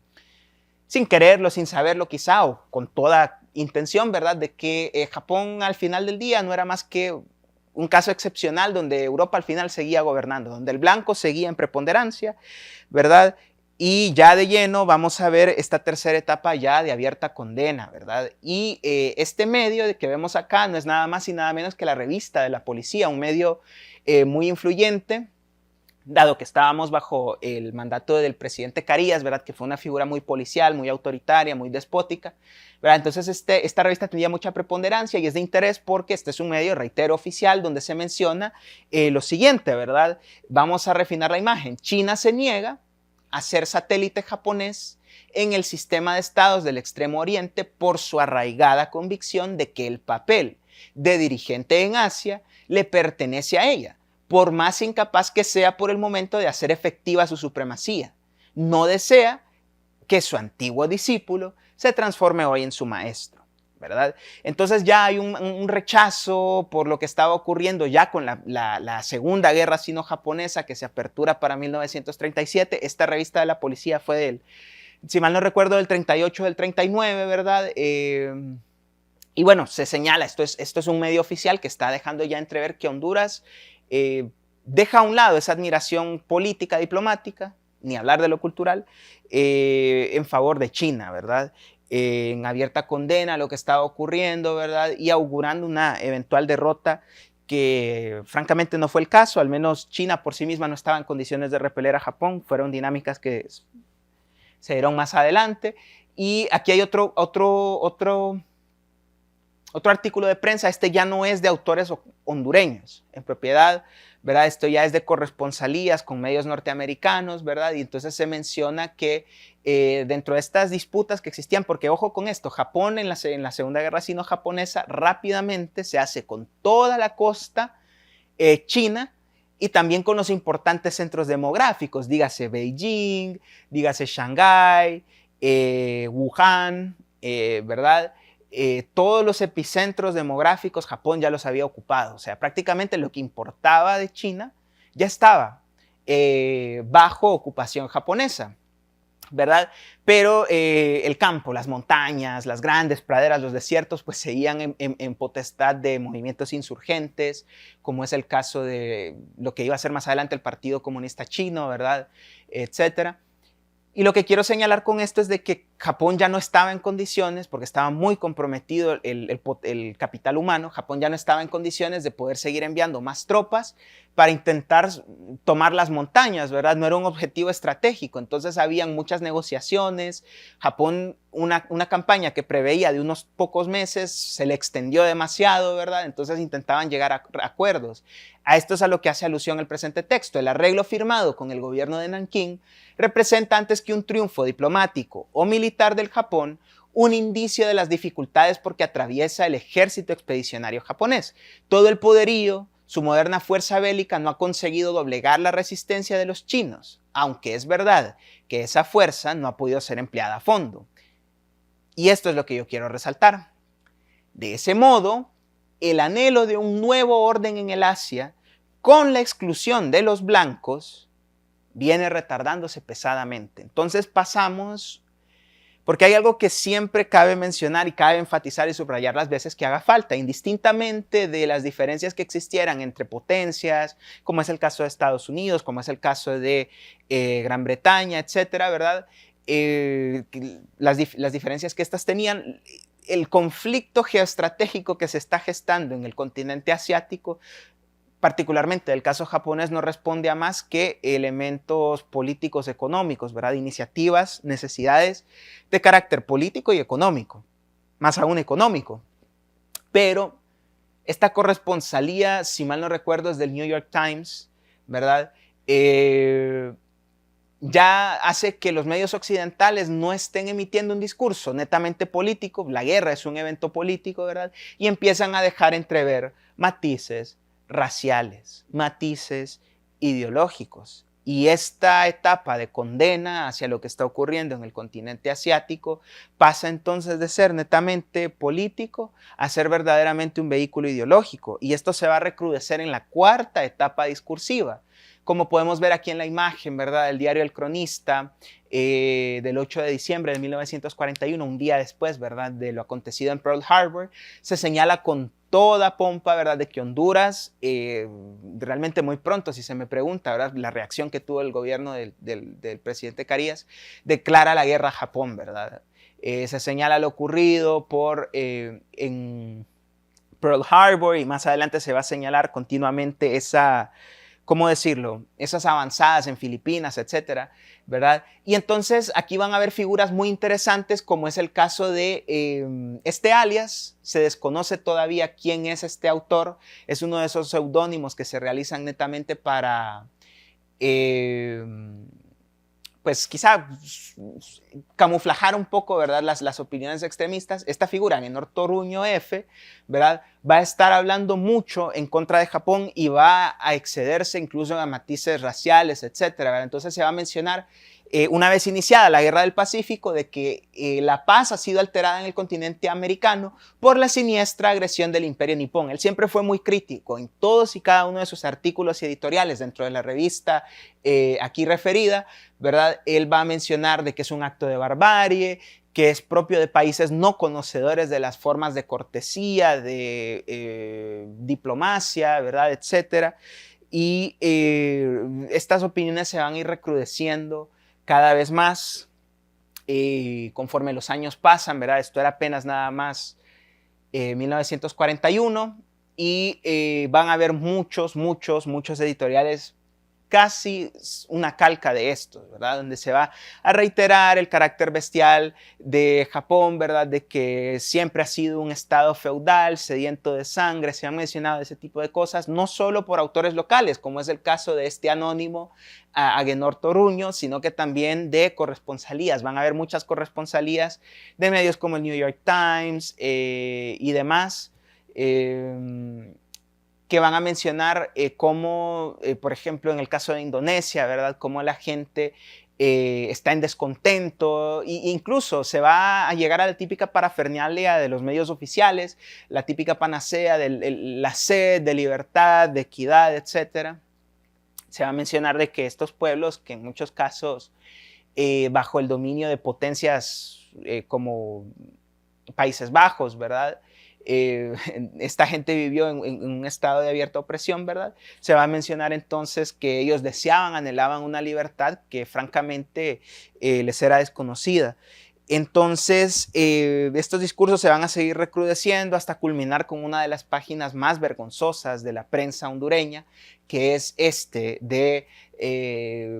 sin quererlo, sin saberlo quizá, o con toda intención, ¿verdad?, de que Japón al final del día no era más que un caso excepcional donde Europa al final seguía gobernando, donde el blanco seguía en preponderancia, ¿verdad? Y ya de lleno vamos a ver esta tercera etapa ya de abierta condena, ¿verdad? Y este medio que vemos acá no es nada más y nada menos que la revista de la policía, un medio muy influyente, dado que estábamos bajo el mandato del presidente Carías, ¿verdad? Que fue una figura muy policial, muy autoritaria, muy despótica, ¿verdad? Entonces esta revista tenía mucha preponderancia y es de interés porque este es un medio, reitero, oficial, donde se menciona lo siguiente, ¿verdad? Vamos a refinar la imagen. China se niega a ser satélite japonés en el sistema de estados del Extremo Oriente por su arraigada convicción de que el papel de dirigente en Asia le pertenece a ella, por más incapaz que sea por el momento de hacer efectiva su supremacía. No desea que su antiguo discípulo se transforme hoy en su maestro, ¿verdad? Entonces ya hay un rechazo por lo que estaba ocurriendo ya con la Segunda Guerra Sino-Japonesa que se apertura para 1937. Esta revista de la policía fue del, si mal no recuerdo, del 38, del 39, ¿verdad? Y bueno, se señala, esto es un medio oficial que está dejando ya entrever que Honduras deja a un lado esa admiración política, diplomática, ni hablar de lo cultural, en favor de China, ¿verdad? En abierta condena a lo que estaba ocurriendo, ¿verdad? Y augurando una eventual derrota que francamente no fue el caso, al menos China por sí misma no estaba en condiciones de repeler a Japón, fueron dinámicas que se dieron más adelante. Y aquí hay otro artículo de prensa, este ya no es de autores hondureños en propiedad, ¿verdad? Esto ya es de corresponsalías con medios norteamericanos, ¿verdad? Y entonces se menciona que dentro de estas disputas que existían, porque ojo con esto, Japón en la Segunda Guerra Sino-Japonesa rápidamente se hace con toda la costa china y también con los importantes centros demográficos, dígase Beijing, dígase Shanghái, Wuhan, ¿verdad? Todos los epicentros demográficos Japón ya los había ocupado, o sea, prácticamente lo que importaba de China ya estaba bajo ocupación japonesa, ¿verdad? Pero el campo, las montañas, las grandes praderas, los desiertos, pues seguían en potestad de movimientos insurgentes, como es el caso de lo que iba a ser más adelante el Partido Comunista Chino, ¿verdad? Etcétera. Y lo que quiero señalar con esto es de que Japón ya no estaba en condiciones, porque estaba muy comprometido el capital humano, Japón ya no estaba en condiciones de poder seguir enviando más tropas para intentar tomar las montañas, ¿verdad? No era un objetivo estratégico, entonces habían muchas negociaciones. Japón, una campaña que preveía de unos pocos meses, se le extendió demasiado, ¿verdad? Entonces intentaban llegar a acuerdos. A esto es a lo que hace alusión el presente texto. El arreglo firmado con el gobierno de Nankín representa antes que un triunfo diplomático o militar del Japón, un indicio de las dificultades por que atraviesa el ejército expedicionario japonés. Todo el poderío, su moderna fuerza bélica no ha conseguido doblegar la resistencia de los chinos, aunque es verdad que esa fuerza no ha podido ser empleada a fondo. Y esto es lo que yo quiero resaltar. De ese modo, el anhelo de un nuevo orden en el Asia, con la exclusión de los blancos, viene retardándose pesadamente. Entonces pasamos, porque hay algo que siempre cabe mencionar y cabe enfatizar y subrayar las veces que haga falta, indistintamente de las diferencias que existieran entre potencias, como es el caso de Estados Unidos, como es el caso de Gran Bretaña, etcétera, ¿verdad? Las diferencias que éstas tenían, el conflicto geoestratégico que se está gestando en el continente asiático, particularmente el caso japonés, no responde a más que elementos políticos económicos, ¿verdad? Iniciativas, necesidades de carácter político y económico, más aún económico. Pero esta corresponsalía, si mal no recuerdo, es del New York Times, ¿verdad? Ya hace que los medios occidentales no estén emitiendo un discurso netamente político, la guerra es un evento político, ¿verdad? Y empiezan a dejar entrever matices raciales, matices ideológicos. Y esta etapa de condena hacia lo que está ocurriendo en el continente asiático pasa entonces de ser netamente político a ser verdaderamente un vehículo ideológico. Y esto se va a recrudecer en la cuarta etapa discursiva. Como podemos ver aquí en la imagen, ¿verdad? El diario El Cronista del 8 de diciembre de 1941, un día después, ¿verdad? De lo acontecido en Pearl Harbor, se señala con toda pompa, ¿verdad? De que Honduras, realmente muy pronto, si se me pregunta, ¿verdad? La reacción que tuvo el gobierno del presidente Carías, declara la guerra a Japón, ¿verdad? Se señala lo ocurrido en Pearl Harbor y más adelante se va a señalar continuamente esa, ¿cómo decirlo? Esas avanzadas en Filipinas, etcétera, ¿verdad? Y entonces aquí van a haber figuras muy interesantes, como es el caso de este alias. Se desconoce todavía quién es este autor. Es uno de esos seudónimos que se realizan netamente para, pues quizá camuflajar un poco, ¿verdad? Las opiniones extremistas. Esta figura, Agenor Toruño F., ¿verdad? Va a estar hablando mucho en contra de Japón y va a excederse incluso en matices raciales, etcétera, ¿verdad? Entonces se va a mencionar, una vez iniciada la Guerra del Pacífico, de que la paz ha sido alterada en el continente americano por la siniestra agresión del Imperio Nipón. Él siempre fue muy crítico en todos y cada uno de sus artículos y editoriales dentro de la revista aquí referida, ¿verdad? Él va a mencionar de que es un acto de barbarie, que es propio de países no conocedores de las formas de cortesía, de diplomacia, ¿verdad? Etcétera. Y estas opiniones se van a ir recrudeciendo cada vez más conforme los años pasan, ¿verdad? Esto era apenas nada más 1941 y van a haber muchos editoriales, casi una calca de estos, ¿verdad? Donde se va a reiterar el carácter bestial de Japón, ¿verdad? De que siempre ha sido un estado feudal, sediento de sangre. Se han mencionado ese tipo de cosas, no solo por autores locales, como es el caso de este anónimo Agenor Toruño, sino que también de corresponsalías. Van a haber muchas corresponsalías de medios como el New York Times y demás, que van a mencionar cómo, por ejemplo, en el caso de Indonesia, ¿verdad? Cómo la gente está en descontento e incluso se va a llegar a la típica parafernalia de los medios oficiales, la típica panacea de la sed de libertad, de equidad, etc. Se va a mencionar de que estos pueblos, que en muchos casos bajo el dominio de potencias como Países Bajos, ¿verdad? Esta gente vivió en un estado de abierta opresión, ¿verdad? Se va a mencionar entonces que ellos deseaban, anhelaban una libertad que francamente les era desconocida. Entonces, estos discursos se van a seguir recrudeciendo hasta culminar con una de las páginas más vergonzosas de la prensa hondureña, que es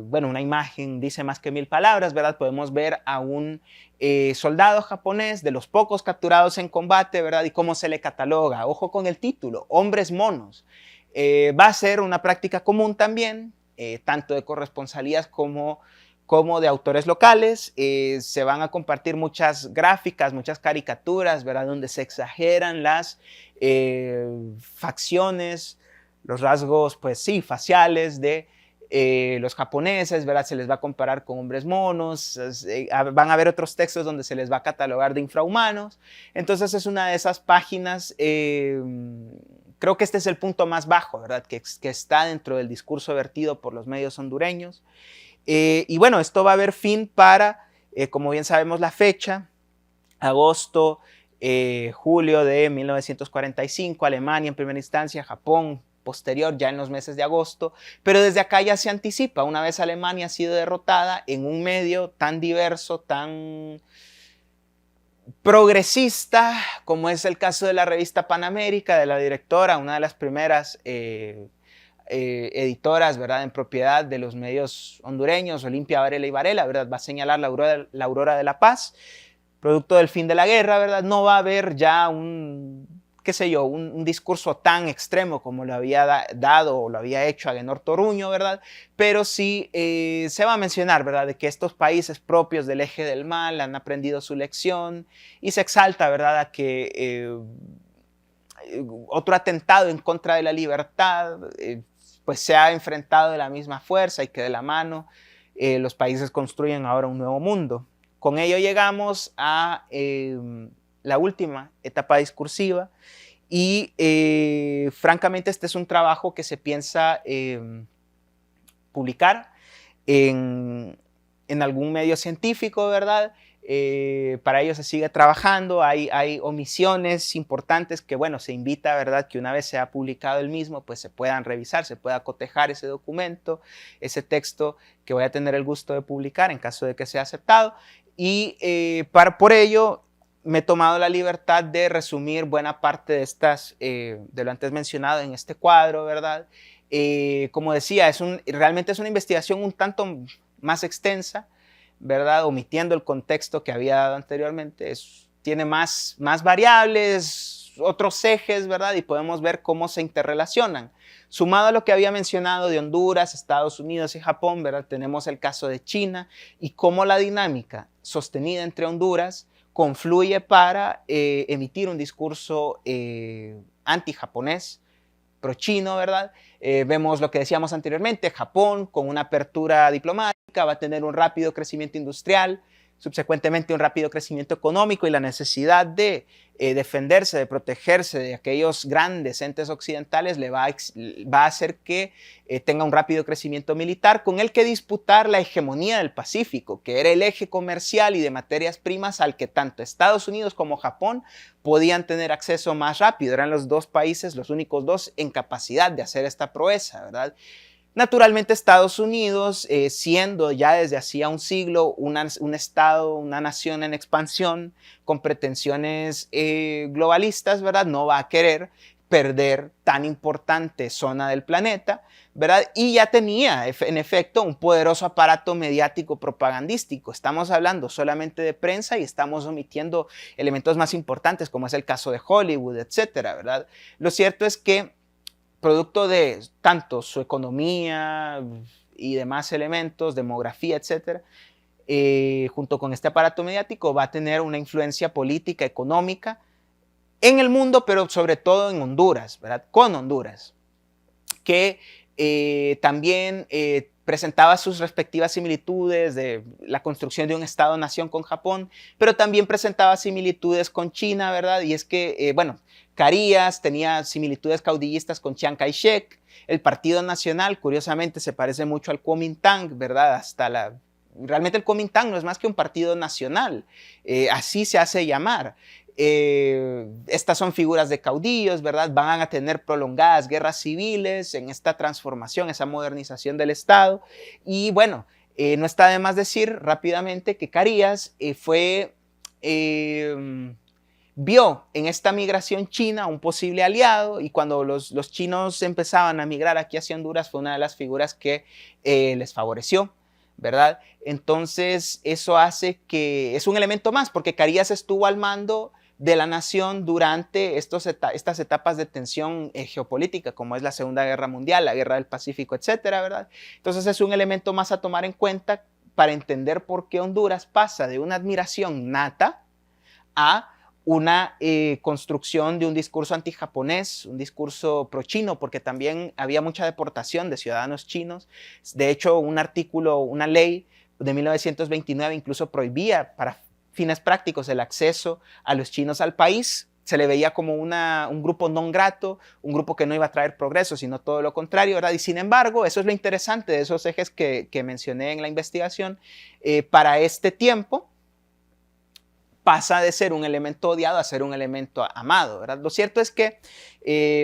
bueno, una imagen dice más que 1000 palabras, ¿verdad? Podemos ver a un soldado japonés de los pocos capturados en combate, ¿verdad? Y cómo se le cataloga. Ojo con el título, hombres monos. Va a ser una práctica común también, tanto de corresponsalías como de autores locales. Se van a compartir muchas gráficas, muchas caricaturas, ¿verdad? Donde se exageran las facciones, los rasgos, pues sí, faciales de los japoneses, ¿verdad? Se les va a comparar con hombres monos, van a haber otros textos donde se les va a catalogar de infrahumanos. Entonces es una de esas páginas, creo que este es el punto más bajo, ¿verdad? Que está dentro del discurso vertido por los medios hondureños. Y bueno, esto va a haber fin para, como bien sabemos la fecha, agosto, julio de 1945, Alemania en primera instancia, Japón posterior ya en los meses de agosto, pero desde acá ya se anticipa, una vez Alemania ha sido derrotada en un medio tan diverso, tan progresista, como es el caso de la revista Panamérica, de la directora, una de las primeras editoras, ¿verdad?, en propiedad de los medios hondureños, Olimpia Varela y Varela, ¿verdad?, va a señalar la aurora de la paz, producto del fin de la guerra, ¿verdad? No va a haber ya un discurso tan extremo como lo había dado o lo había hecho Agenor Toruño, ¿verdad? Pero sí se va a mencionar, ¿verdad?, de que estos países propios del eje del mal han aprendido su lección y se exalta, ¿verdad?, a que otro atentado en contra de la libertad pues se ha enfrentado de la misma fuerza y que de la mano los países construyen ahora un nuevo mundo. Con ello llegamos a la última etapa discursiva y francamente este es un trabajo que se piensa publicar en algún medio científico, ¿verdad? Para ello se sigue trabajando, hay omisiones importantes que, bueno, se invita, ¿verdad?, que una vez se ha publicado el mismo, pues se puedan revisar, se pueda cotejar ese documento, ese texto que voy a tener el gusto de publicar en caso de que sea aceptado. Y por ello me he tomado la libertad de resumir buena parte de de lo antes mencionado en este cuadro, ¿verdad? Como decía, realmente es una investigación un tanto más extensa, ¿verdad? Omitiendo el contexto que había dado anteriormente. Tiene más variables, otros ejes, ¿verdad? Y podemos ver cómo se interrelacionan. Sumado a lo que había mencionado de Honduras, Estados Unidos y Japón, ¿verdad?, tenemos el caso de China y cómo la dinámica sostenida entre Honduras confluye para emitir un discurso anti-japonés, pro-chino, ¿verdad? Vemos lo que decíamos anteriormente, Japón con una apertura diplomática va a tener un rápido crecimiento industrial, subsecuentemente un rápido crecimiento económico y la necesidad de defenderse, de protegerse de aquellos grandes entes occidentales le va a hacer que tenga un rápido crecimiento militar con el que disputar la hegemonía del Pacífico, que era el eje comercial y de materias primas al que tanto Estados Unidos como Japón podían tener acceso más rápido. Eran los dos países, los únicos dos en capacidad de hacer esta proeza, ¿verdad? Naturalmente Estados Unidos, siendo ya desde hacía un siglo un estado, una nación en expansión con pretensiones globalistas, ¿verdad?, no va a querer perder tan importante zona del planeta, ¿verdad? Y ya tenía, en efecto, un poderoso aparato mediático propagandístico. Estamos hablando solamente de prensa y estamos omitiendo elementos más importantes, como es el caso de Hollywood, etcétera, ¿verdad? Lo cierto es que producto de tanto su economía y demás elementos, demografía, etcétera, junto con este aparato mediático va a tener una influencia política, económica en el mundo, pero sobre todo en Honduras, ¿verdad?, con Honduras, que También presentaba sus respectivas similitudes de la construcción de un Estado-nación con Japón, pero también presentaba similitudes con China, ¿verdad? Y es que, bueno, Carías tenía similitudes caudillistas con Chiang Kai-shek. El Partido Nacional, curiosamente, se parece mucho al Kuomintang, ¿verdad? Realmente el Kuomintang no es más que un partido nacional, así se hace llamar. Estas son figuras de caudillos, ¿verdad? Van a tener prolongadas guerras civiles en esta transformación, esa modernización del Estado. Y bueno, no está de más decir rápidamente que Carías vio en esta migración china un posible aliado, y cuando los chinos empezaban a migrar aquí hacia Honduras fue una de las figuras que les favoreció, ¿verdad? Entonces eso hace que es un elemento más, porque Carías estuvo al mando de la nación durante estas etapas de tensión geopolítica, como es la Segunda Guerra Mundial, la Guerra del Pacífico, etcétera, ¿verdad? Entonces es un elemento más a tomar en cuenta para entender por qué Honduras pasa de una admiración nata a una construcción de un discurso antijaponés, un discurso pro-chino, porque también había mucha deportación de ciudadanos chinos. De hecho, un artículo, una ley de 1929 incluso prohibía para fines prácticos el acceso a los chinos al país. Se le veía como un grupo non grato, un grupo que no iba a traer progreso, sino todo lo contrario, ¿verdad? Y sin embargo, eso es lo interesante de esos ejes que mencioné en la investigación. Para este tiempo, pasa de ser un elemento odiado a ser un elemento amado, ¿verdad? Lo cierto es que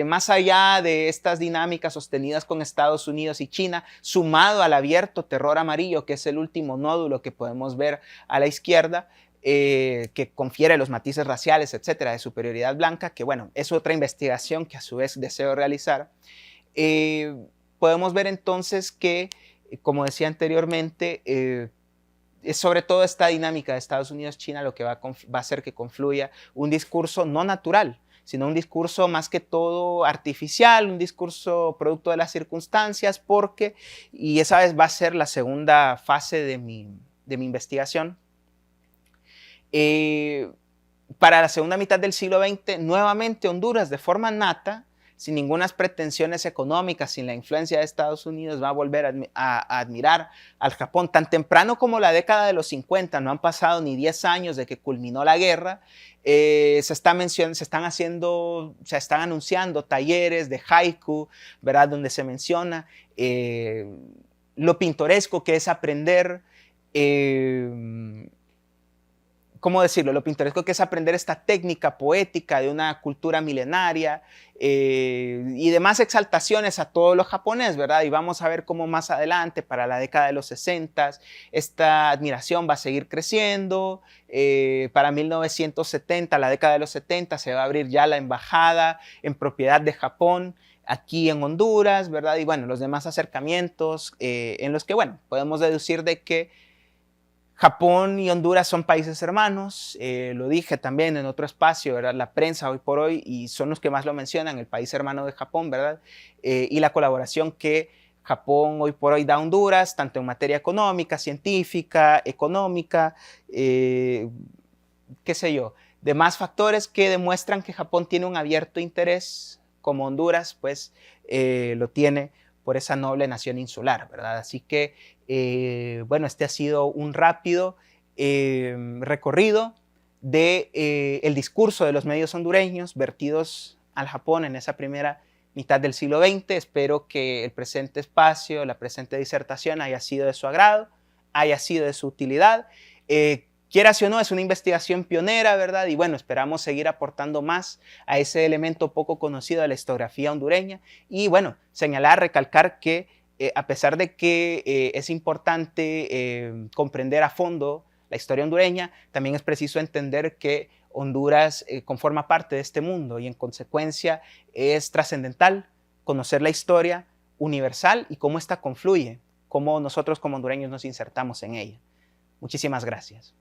más allá de estas dinámicas sostenidas con Estados Unidos y China, sumado al abierto terror amarillo, que es el último nódulo que podemos ver a la izquierda, que confiere los matices raciales, etcétera, de superioridad blanca, que bueno, es otra investigación que a su vez deseo realizar, podemos ver entonces que, como decía anteriormente, es sobre todo esta dinámica de Estados Unidos-China lo que va a hacer que confluya un discurso no natural, sino un discurso más que todo artificial, un discurso producto de las circunstancias, porque, y esa vez va a ser la segunda fase de mi investigación, para la segunda mitad del siglo XX, nuevamente Honduras, de forma nata, sin ninguna pretensiones económicas, sin la influencia de Estados Unidos, va a volver a admirar al Japón. Tan temprano como la década de los 50, no han pasado ni 10 años de que culminó la guerra, se están anunciando talleres de haiku, ¿verdad? Donde se menciona lo pintoresco que es aprender, ¿cómo decirlo? Lo pintoresco que es aprender esta técnica poética de una cultura milenaria y demás exaltaciones a todo lo japonés, ¿verdad? Y vamos a ver cómo más adelante, para la década de los 60, esta admiración va a seguir creciendo. Para 1970, la década de los 70, se va a abrir ya la embajada en propiedad de Japón aquí en Honduras, ¿verdad? Y bueno, los demás acercamientos en los que, bueno, podemos deducir de que Japón y Honduras son países hermanos, lo dije también en otro espacio, ¿verdad? La prensa hoy por hoy, y son los que más lo mencionan, el país hermano de Japón, ¿verdad? Y la colaboración que Japón hoy por hoy da a Honduras, tanto en materia económica, científica, económica, qué sé yo, demás factores que demuestran que Japón tiene un abierto interés, como Honduras, pues lo tiene por esa noble nación insular, ¿verdad? Así que, bueno, este ha sido un rápido recorrido de el discurso de los medios hondureños vertidos al Japón en esa primera mitad del siglo XX. Espero que el presente espacio, la presente disertación haya sido de su agrado, haya sido de su utilidad. Quieras o no, es una investigación pionera, ¿verdad? Y bueno, esperamos seguir aportando más a ese elemento poco conocido de la historiografía hondureña. Y bueno, señalar, recalcar que a pesar de que es importante comprender a fondo la historia hondureña, también es preciso entender que Honduras conforma parte de este mundo y en consecuencia es trascendental conocer la historia universal y cómo ésta confluye, cómo nosotros como hondureños nos insertamos en ella. Muchísimas gracias.